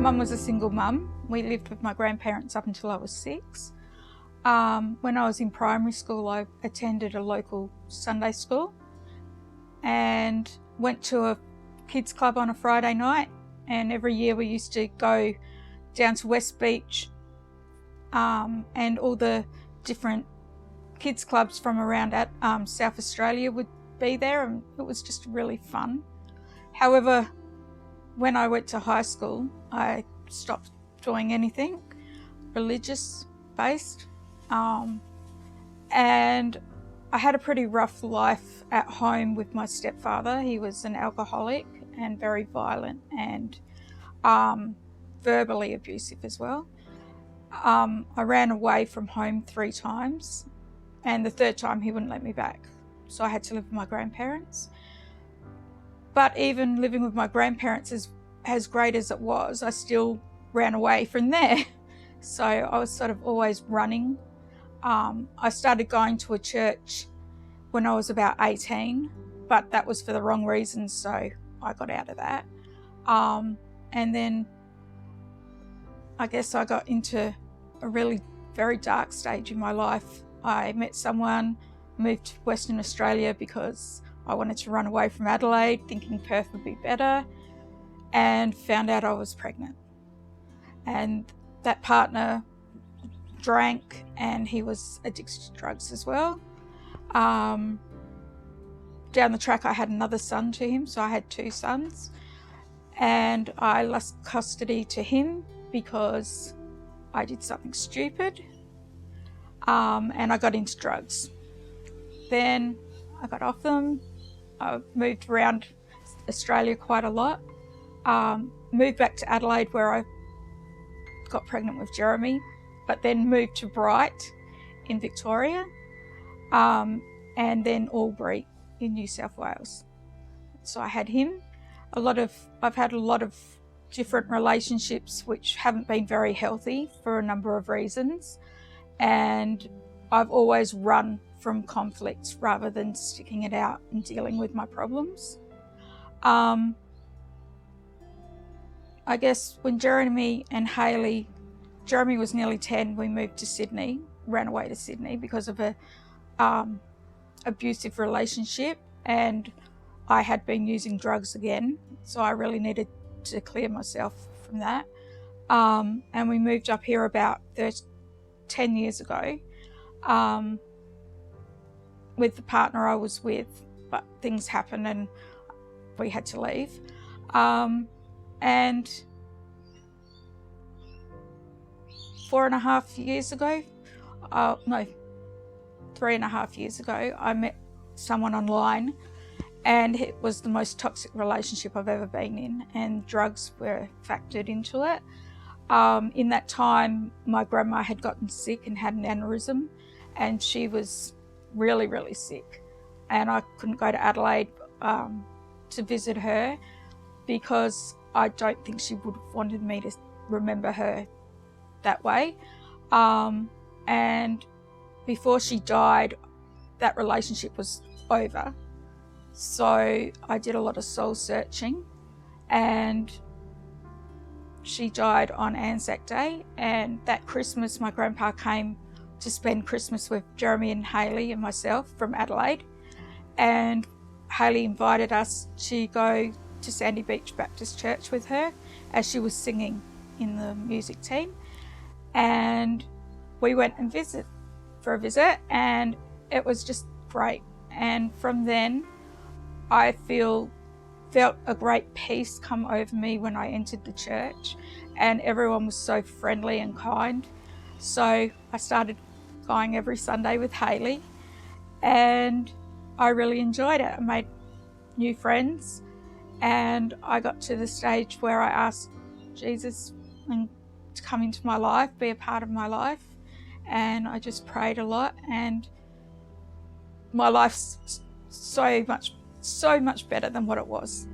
mum was a single mum. We lived with my grandparents up until I was 6. When I was in primary school, I attended a local Sunday school and went to a kids club on a Friday night, and every year we used to go down to West Beach and all the different kids clubs from around South Australia would be there, and it was just really fun. However, when I went to high school, I stopped doing anything religious based, and I had a pretty rough life at home with my stepfather. He was an alcoholic and very violent and verbally abusive as well. I ran away from home 3 times, and the 3rd time he wouldn't let me back. So I had to live with my grandparents. But even living with my grandparents, as great as it was, I still ran away from there. So I was sort of always running. I started going to a church when I was about 18, but that was for the wrong reasons, so I got out of that. And then I guess I got into a really very dark stage in my life. I met someone, moved to Western Australia because I wanted to run away from Adelaide, thinking Perth would be better, and found out I was pregnant. And that partner drank, and he was addicted to drugs as well. Down the track I had another son to him, so I had 2 sons, and I lost custody to him because I did something stupid, and I got into drugs. Then I got off them. I moved around Australia quite a lot. Moved back to Adelaide where I got pregnant with Jeremy, but then moved to Bright in Victoria, and then Albury in New South Wales. So I had him. I've had a lot of different relationships which haven't been very healthy for a number of reasons, and I've always run from conflicts rather than sticking it out and dealing with my problems. I guess when Jeremy was nearly 10, we moved to Sydney, ran away to Sydney because of a abusive relationship, and I had been using drugs again, so I really needed to clear myself from that. And we moved up here about 10 years ago with the partner I was with, but things happened and we had to leave. And 3.5 years ago, I met someone online, and it was the most toxic relationship I've ever been in, and drugs were factored into it. In that time, my grandma had gotten sick and had an aneurysm, and she was really, really sick, and I couldn't go to Adelaide to visit her because I don't think she would have wanted me to remember her that way. And before she died, that relationship was over. So I did a lot of soul searching, and she died on Anzac Day, and that Christmas my grandpa came to spend Christmas with Jeremy and Hayley and myself from Adelaide, and Hayley invited us to go to Sandy Beach Baptist Church with her as she was singing in the music team, and we went and for a visit, and it was just great. And from then I felt a great peace come over me when I entered the church, and everyone was so friendly and kind. So I started going every Sunday with Hayley, and I really enjoyed it. I made new friends, and I got to the stage where I asked Jesus to come into my life, be a part of my life, and I just prayed a lot, and my life's so much better than what it was.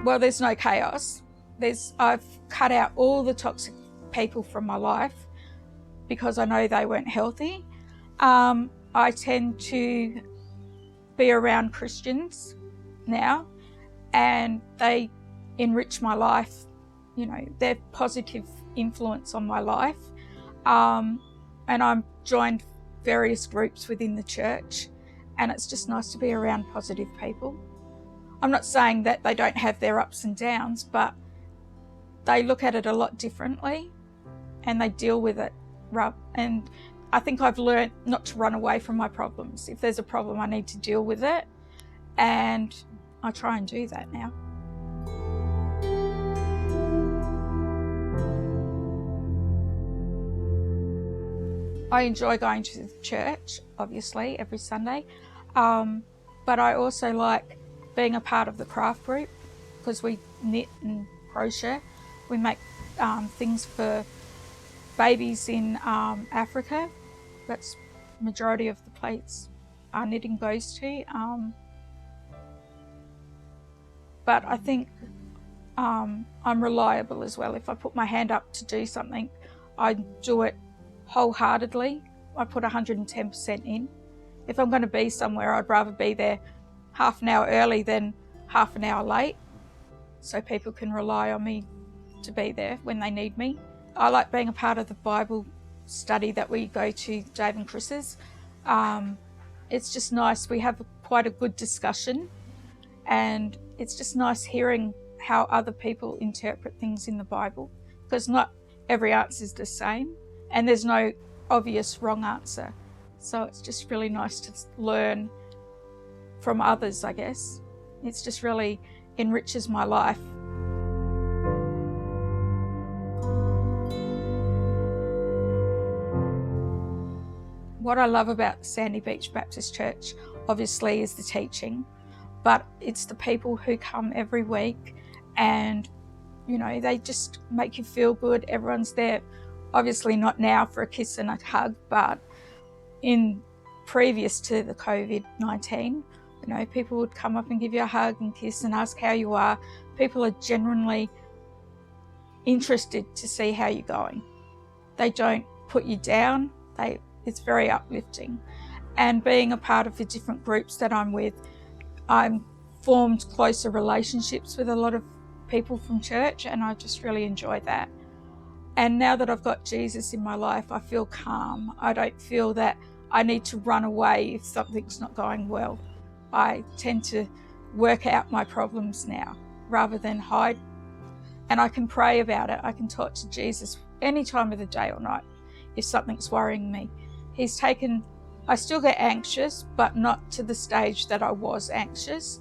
Well, there's no chaos. I've cut out all the toxic people from my life because I know they weren't healthy. I tend to be around Christians now, and they enrich my life. You know, they're positive influence on my life. And I'm joined various groups within the church, and it's just nice to be around positive people. I'm not saying that they don't have their ups and downs, but they look at it a lot differently and they deal with it. And I think I've learned not to run away from my problems. If there's a problem, I need to deal with it, and I try and do that now. I enjoy going to the church, obviously, every Sunday, but I also like being a part of the craft group, because we knit and crochet. We make things for babies in Africa. That's the majority of the plates our knitting goes to. But I think I'm reliable as well. If I put my hand up to do something, I do it wholeheartedly. I put 110% in. If I'm going to be somewhere, I'd rather be there half an hour early than half an hour late, so people can rely on me to be there when they need me. I like being a part of the Bible study that we go to, Dave and Chris's. It's just nice. We have quite a good discussion, and it's just nice hearing how other people interpret things in the Bible, because not every answer is the same, and there's no obvious wrong answer. So it's just really nice to learn from others, I guess. It's just really enriches my life. What I love about Sandy Beach Baptist Church, obviously, is the teaching, but it's the people who come every week, and, you know, they just make you feel good. Everyone's there, obviously not now for a kiss and a hug, but in previous to the COVID-19, you know, people would come up and give you a hug and kiss and ask how you are. People are genuinely interested to see how you're going. They don't put you down. It's very uplifting. And being a part of the different groups that I'm with, I'm formed closer relationships with a lot of people from church, and I just really enjoy that. And now that I've got Jesus in my life, I feel calm. I don't feel that I need to run away if something's not going well. I tend to work out my problems now rather than hide. And I can pray about it. I can talk to Jesus any time of the day or night if something's worrying me. I still get anxious, but not to the stage that I was anxious.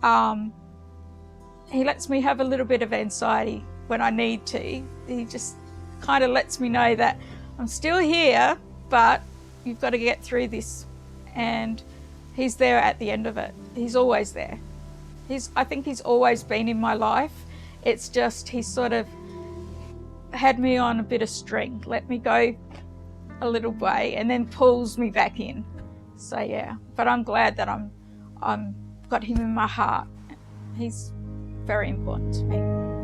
He lets me have a little bit of anxiety when I need to. He just kind of lets me know that I'm still here, but you've got to get through this. And he's there at the end of it. He's always there. I think he's always been in my life. It's just he sort of had me on a bit of string, let me go a little way, and then pulls me back in. So yeah, but I'm glad that I'm got him in my heart. He's very important to me.